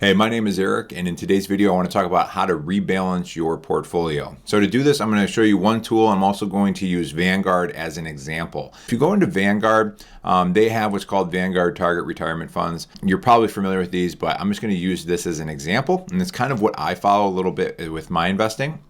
Hey, my name is Eric, and in today's video, I want to talk about how to rebalance your portfolio. So to do this, I'm going to show you one tool. I'm also going to use Vanguard as an example. If you go into Vanguard, they have what's called Vanguard Target Retirement Funds. You're probably familiar with these, but I'm just going to use this as an example, and it's kind of what I follow a little bit with my investing.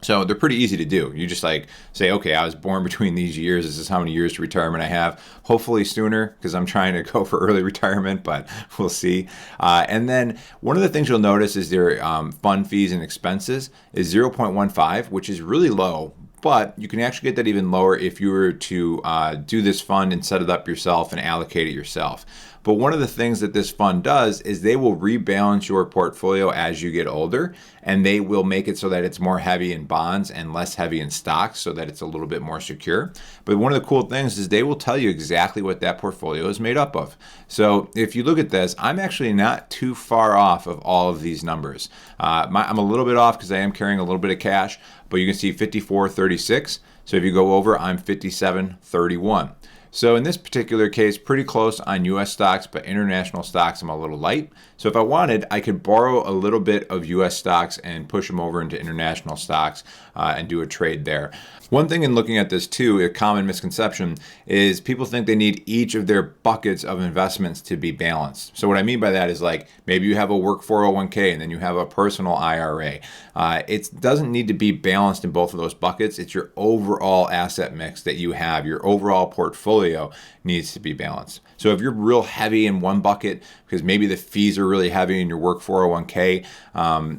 So they're pretty easy to do. You just like say, okay, I was born between these years. This is how many years to retirement I have. Hopefully sooner, because I'm trying to go for early retirement, but we'll see. And then one of the things you'll notice is their fund fees and expenses is 0.15, which is really low. But you can actually get that even lower if you were to do this fund and set it up yourself and allocate it yourself. But one of the things that this fund does is they will rebalance your portfolio as you get older, and they will make it so that it's more heavy in bonds and less heavy in stocks so that it's a little bit more secure. But one of the cool things is they will tell you exactly what that portfolio is made up of. So if you look at this, I'm actually not too far off of all of these numbers. I'm a little bit off because I am carrying a little bit of cash, but you can see 54.36. So if you go over, I'm 57.31. So in this particular case, pretty close on US stocks, but international stocks I'm a little light. So if I wanted, I could borrow a little bit of US stocks and push them over into international stocks and do a trade there. One thing in looking at this too, a common misconception is people think they need each of their buckets of investments to be balanced. So what I mean by that is like maybe you have a work 401k and then you have a personal IRA. It doesn't need to be balanced in both of those buckets. It's your overall asset mix that you have. Your overall portfolio needs to be balanced. So if you're real heavy in one bucket because maybe the fees are really heavy in your work 401k,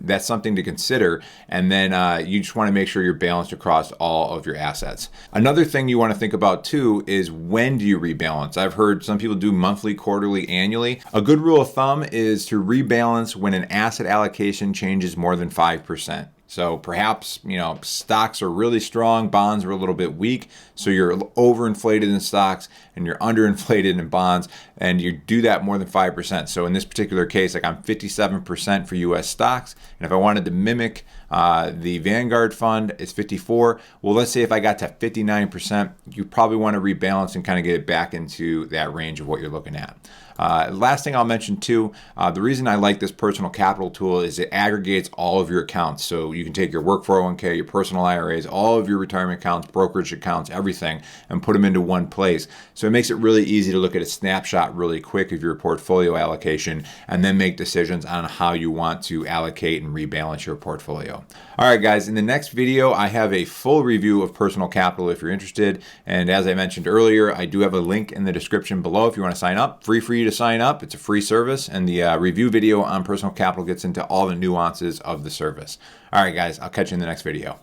that's something to consider. And then you just want to make sure you're balanced across all of your assets. Another thing you want to think about too is when do you rebalance? I've heard some people do monthly, quarterly, annually. A good rule of thumb is to rebalance when an asset allocation changes more than 5%. So perhaps, stocks are really strong, bonds are a little bit weak. So you're overinflated in stocks and you're underinflated in bonds, and you do that more than 5%. So in this particular case, like I'm 57% for US stocks. And if I wanted to mimic the Vanguard fund, it's 54. Well, let's say if I got to 59%, you probably want to rebalance and kind of get it back into that range of what you're looking at. Last thing I'll mention too, the reason I like this personal capital tool is it aggregates all of your accounts. So you can take your work 401k, your personal IRAs, all of your retirement accounts, brokerage accounts, everything, and put them into one place. So it makes it really easy to look at a snapshot really quick of your portfolio allocation and then make decisions on how you want to allocate and rebalance your portfolio. All right, guys, in the next video, I have a full review of personal capital if you're interested. And as I mentioned earlier, I do have a link in the description below if you want to sign up. Free for you to sign up. It's a free service, and the review video on personal capital gets into all the nuances of the service. All right, guys, I'll catch you in the next video.